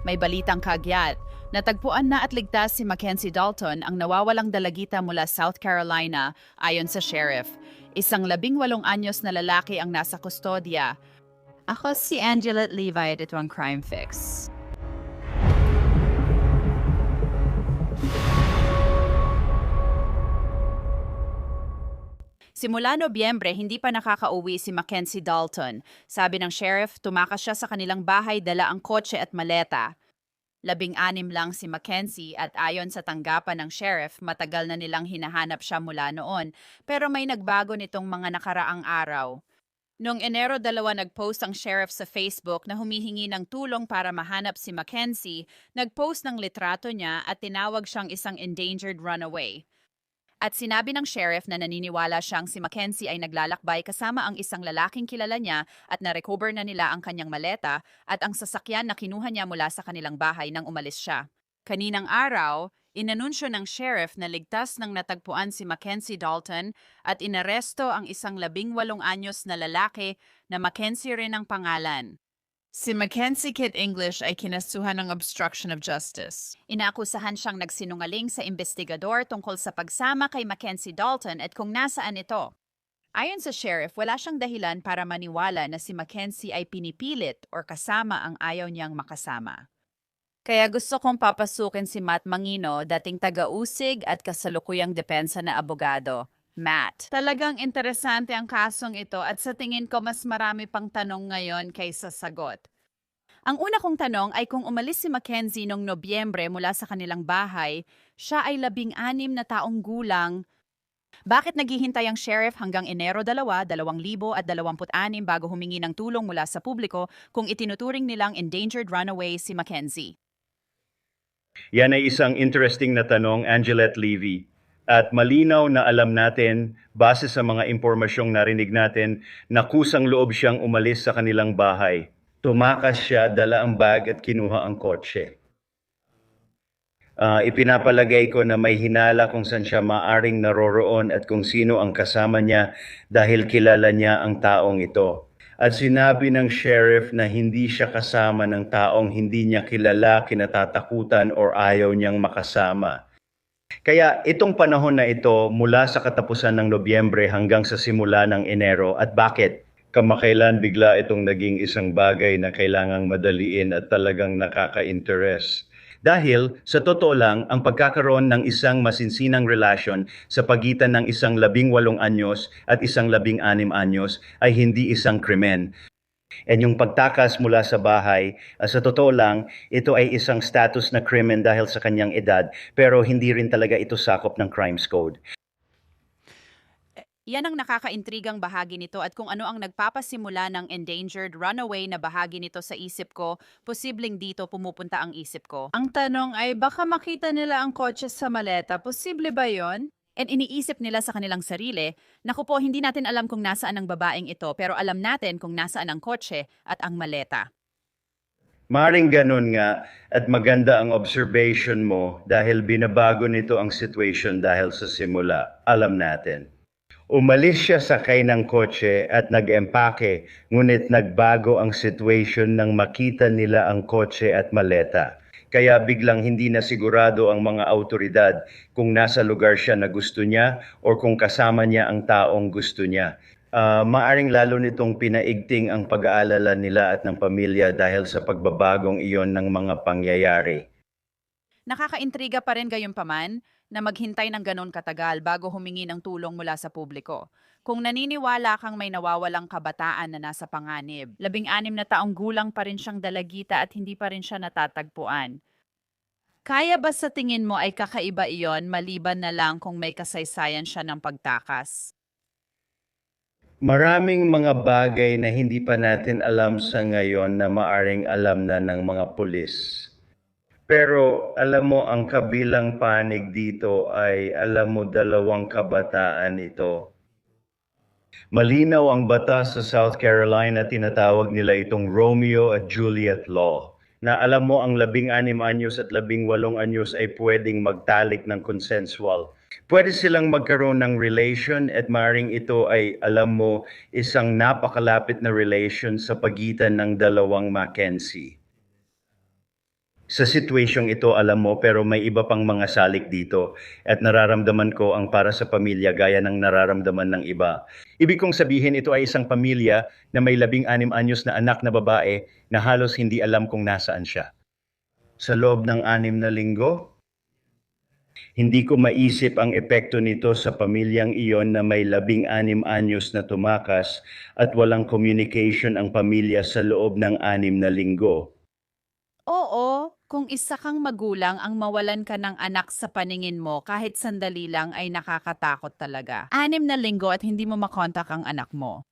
May balitang kagyat. Natagpuan na at ligtas si Mackenzie Dalton ang nawawalang dalagita mula South Carolina ayon sa sheriff. Isang 18 anyos na lalaki ang nasa kustodya. Ako si Angela Levi at ito ang Crime Fix. Simula Nobyembre, hindi pa nakakauwi si Mackenzie Dalton. Sabi ng sheriff, tumakas siya sa kanilang bahay dala ang kotse at maleta. 16 lang si Mackenzie at ayon sa tanggapan ng sheriff, matagal na nilang hinahanap siya mula noon. Pero may nagbago nitong mga nakaraang araw. Noong Enero 2, nag-post ang sheriff sa Facebook na humihingi ng tulong para mahanap si Mackenzie, nag-post ng litrato niya at tinawag siyang isang endangered runaway. At sinabi ng sheriff na naniniwala siyang si Mackenzie ay naglalakbay kasama ang isang lalaking kilala niya at na-recover na nila ang kanyang maleta at ang sasakyan na kinuha niya mula sa kanilang bahay nang umalis siya. Kaninang araw, inanunsyo ng sheriff na ligtas nang natagpuan si Mackenzie Dalton at inaresto ang isang 18 anyos na lalaki na Mackenzie rin ang pangalan. Si Mackenzie Kid English ay kinasuhan ng obstruction of justice. Inaakusahan siyang nagsinungaling sa investigador tungkol sa pagsama kay Mackenzie Dalton at kung nasaan ito. Ayon sa sheriff, wala siyang dahilan para maniwala na si Mackenzie ay pinipilit o kasama ang ayaw niyang makasama. Kaya gusto kong papasukin si Matt Mangino, dating taga-usig at kasalukuyang depensa na abogado. Matt. Talagang interesante ang kasong ito at sa tingin ko mas marami pang tanong ngayon kaysa sagot. Ang una kong tanong ay kung umalis si Mackenzie noong Nobyembre mula sa kanilang bahay, siya ay 16 na taong gulang. Bakit naghihintay ang sheriff hanggang Enero 2, 2026 bago humingi ng tulong mula sa publiko kung itinuturing nilang endangered runaway si Mackenzie? Yan ay isang interesting na tanong, Angelette Levy. At malinaw na alam natin, base sa mga impormasyong narinig natin, na kusang loob siyang umalis sa kanilang bahay. Tumakas siya, dala ang bag at kinuha ang kotse. Ipinapalagay ko na may hinala kung saan siya maaring naroroon at kung sino ang kasama niya dahil kilala niya ang taong ito. At sinabi ng sheriff na hindi siya kasama ng taong hindi niya kilala, kinatatakutan o ayaw niyang makasama. Kaya itong panahon na ito mula sa katapusan ng Nobyembre hanggang sa simula ng Enero at bakit kamakailan bigla itong naging isang bagay na kailangang madaliin at talagang nakaka-interest. Dahil sa totoo lang, ang pagkakaroon ng isang masinsinang relasyon sa pagitan ng isang 18 anyos at isang 16 anyos ay hindi isang krimen. And yung pagtakas mula sa bahay, sa totoo lang, ito ay isang status na krimen dahil sa kanyang edad, pero hindi rin talaga ito sakop ng Crimes Code. Yan ang nakakaintrigang bahagi nito at kung ano ang nagpapasimula ng endangered runaway na bahagi nito sa isip ko, posibleng dito pumupunta ang isip ko. Ang tanong ay baka makita nila ang kotse sa maleta. Posible ba yon? And iniisip nila sa kanilang sarili, naku po, hindi natin alam kung nasaan ang babaeng ito pero alam natin kung nasaan ang kotse at ang maleta. Maring ganun nga at maganda ang observation mo dahil binabago nito ang situation dahil sa simula. Alam natin. Umalis siya sakay ng kotse at nag-empake, ngunit nagbago ang situation nang makita nila ang kotse at maleta. Kaya biglang hindi na sigurado ang mga autoridad kung nasa lugar siya na gusto niya o kung kasama niya ang taong gusto niya. Maaring lalo nitong pinaigting ang pag-aalala nila at ng pamilya dahil sa pagbabagong iyon ng mga pangyayari. Nakakaintriga pa rin gayunpaman na maghintay ng ganon katagal bago humingi ng tulong mula sa publiko. Kung naniniwala kang may nawawalang kabataan na nasa panganib, 16 na taong gulang pa rin siyang dalagita at hindi pa rin siya natatagpuan. Kaya ba sa tingin mo ay kakaiba iyon maliban na lang kung may kasaysayan siya ng pagtakas? Maraming mga bagay na hindi pa natin alam sa ngayon na maaring alam na ng mga pulis. Pero alam mo, ang kabilang panig dito ay alam mo 2 kabataan ito. Malinaw ang batas sa South Carolina, tinatawag nila itong Romeo at Juliet Law. Na alam mo ang 16 anyos at 18 anyos ay pwedeng magtalik ng consensual. Pwede silang magkaroon ng relation at maring ito ay alam mo isang napakalapit na relation sa pagitan ng dalawang Mackenzie. Sa sitwasyong ito, alam mo, pero may iba pang mga salik dito at nararamdaman ko ang para sa pamilya gaya ng nararamdaman ng iba. Ibig kong sabihin, ito ay isang pamilya na may 16 anyos na anak na babae na halos hindi alam kung nasaan siya. Sa loob ng 6 na linggo, hindi ko maisip ang epekto nito sa pamilyang iyon na may 16 anyos na tumakas at walang communication ang pamilya sa loob ng 6 na linggo. Oo, kung isa kang magulang ang mawalan ka ng anak sa paningin mo kahit sandali lang ay nakakatakot talaga. 6 na linggo at hindi mo makontak ang anak mo.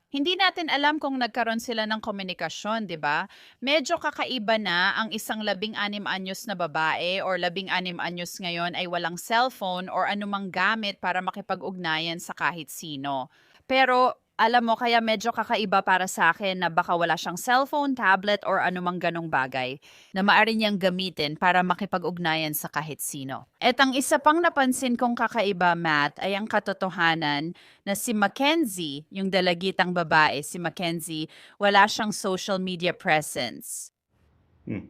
Hindi natin alam kung nagkaroon sila ng komunikasyon, di ba? Medyo kakaiba na ang isang 16 anyos na babae or 16 anyos ngayon ay walang cellphone or anumang gamit para makipag-ugnayan sa kahit sino. Pero alam mo, kaya medyo kakaiba para sa akin na baka wala siyang cellphone, tablet or anumang ganong bagay na maaari niyang gamitin para makipag-ugnayan sa kahit sino. At ang isa pang napansin kong kakaiba, Matt, ay ang katotohanan na si Mackenzie, yung dalagitang babae, si Mackenzie, wala siyang social media presence. Hmm.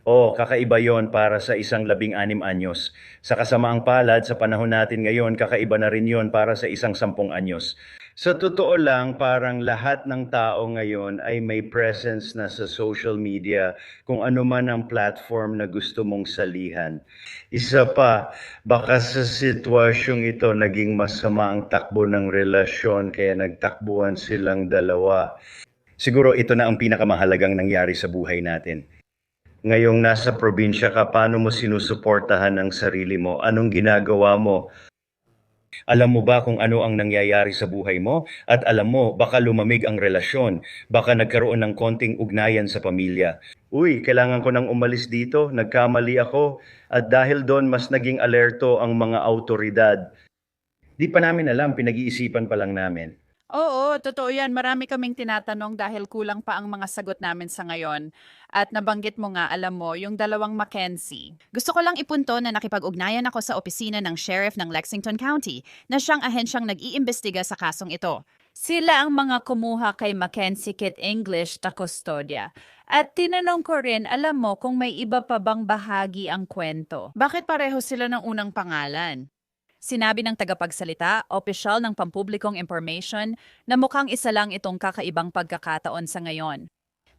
Oo, kakaiba yon para sa isang 16 anyos. Sa kasamaang palad, sa panahon natin ngayon, kakaiba na rin yon para sa isang 10 anyos. Sa totoo lang, parang lahat ng tao ngayon ay may presence na sa social media kung ano man ang platform na gusto mong salihan. Isa pa, baka sa sitwasyong ito naging masama ang takbo ng relasyon kaya nagtakbuhan silang dalawa. Siguro ito na ang pinakamahalagang nangyari sa buhay natin. Ngayong nasa probinsya ka, paano mo sinusuportahan ang sarili mo? Anong ginagawa mo? Alam mo ba kung ano ang nangyayari sa buhay mo? At alam mo, baka lumamig ang relasyon. Baka nagkaroon ng konting ugnayan sa pamilya. Uy, kailangan ko nang umalis dito. Nagkamali ako. At dahil doon, mas naging alerto ang mga autoridad. Di pa namin alam, pinag-iisipan pa lang namin. Oo, totoo yan. Marami kaming tinatanong dahil kulang pa ang mga sagot namin sa ngayon. At nabanggit mo nga, alam mo, yung dalawang Mackenzie. Gusto ko lang ipunto na nakipag-ugnayan ako sa opisina ng Sheriff ng Lexington County na siyang ahensyang nag-iimbestiga sa kasong ito. Sila ang mga kumuha kay Mackenzie Kit English na kustodya. At tinanong ko rin, alam mo kung may iba pa bang bahagi ang kwento. Bakit pareho sila ng unang pangalan? Sinabi ng tagapagsalita, opisyal ng pampublikong information, na mukhang isa lang itong kakaibang pagkakataon sa ngayon.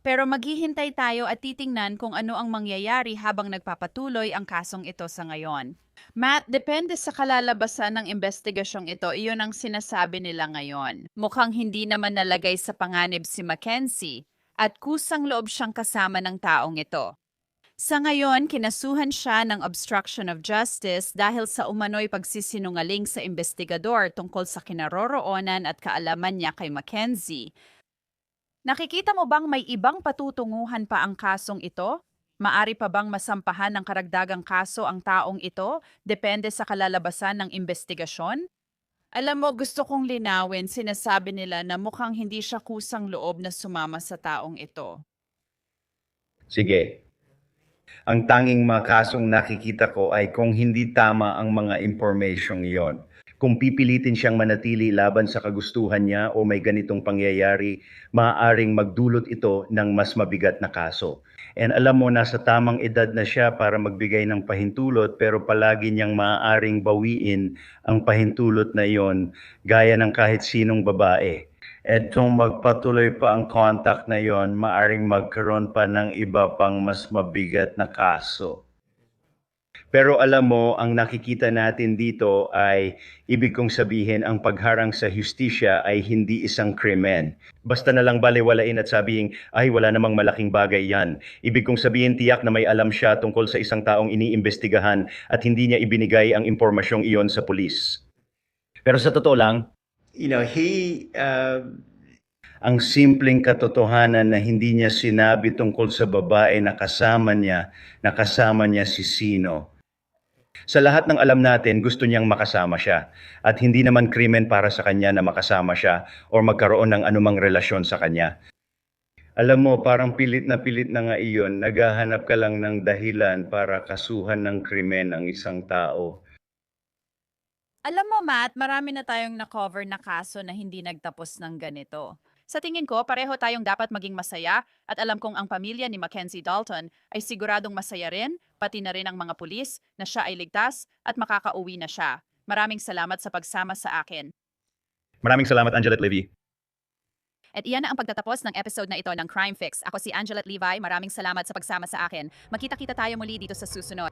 Pero maghihintay tayo at titingnan kung ano ang mangyayari habang nagpapatuloy ang kasong ito sa ngayon. Matt, depende sa kalalabasan ng investigasyong ito, iyon ang sinasabi nila ngayon. Mukhang hindi naman nalagay sa panganib si Mackenzie at kusang loob siyang kasama ng taong ito. Sa ngayon, kinasuhan siya ng obstruction of justice dahil sa umano'y pagsisinungaling sa investigador tungkol sa kinaroroonan at kaalaman niya kay Mackenzie. Nakikita mo bang may ibang patutunguhan pa ang kasong ito? Maari pa bang masampahan ng karagdagang kaso ang taong ito depende sa kalalabasan ng investigasyon? Alam mo, gusto kong linawin, sinasabi nila na mukhang hindi siya kusang loob na sumama sa taong ito. Sige, ang tanging mga kasong nakikita ko ay kung hindi tama ang mga information iyon. Kung pipilitin siyang manatili laban sa kagustuhan niya o may ganitong pangyayari, maaaring magdulot ito ng mas mabigat na kaso. And alam mo, nasa tamang edad na siya para magbigay ng pahintulot pero palagi niyang maaaring bawiin ang pahintulot na iyon gaya ng kahit sinong babae. At kung magpatuloy pa ang contact na yon, maaring magkaroon pa ng iba pang mas mabigat na kaso. Pero alam mo, ang nakikita natin dito ay ibig kong sabihin ang pagharang sa hustisya ay hindi isang krimen. Basta na lang baliwalain at sabihin, ay wala namang malaking bagay yan. Ibig kong sabihin tiyak na may alam siya tungkol sa isang taong iniimbestigahan at hindi niya ibinigay ang impormasyong iyon sa pulis. Pero sa totoo lang, ang simpleng katotohanan na hindi niya sinabi tungkol sa babae na kasama niya si Sino. Sa lahat ng alam natin, gusto niyang makasama siya. At hindi naman krimen para sa kanya na makasama siya o magkaroon ng anumang relasyon sa kanya. Alam mo, parang pilit na nga iyon, naghahanap ka lang ng dahilan para kasuhan ng krimen ang isang tao. Alam mo, Matt, marami na tayong na-cover na kaso na hindi nagtapos ng ganito. Sa tingin ko, pareho tayong dapat maging masaya at alam kong ang pamilya ni Mackenzie Dalton ay siguradong masaya rin, pati na rin ang mga pulis na siya ay ligtas at makakauwi na siya. Maraming salamat sa pagsama sa akin. Maraming salamat, Angela at Livy. At iyan na ang pagtatapos ng episode na ito ng Crime Fix. Ako si Angela at Levi. Maraming salamat sa pagsama sa akin. Magkita-kita tayo muli dito sa susunod.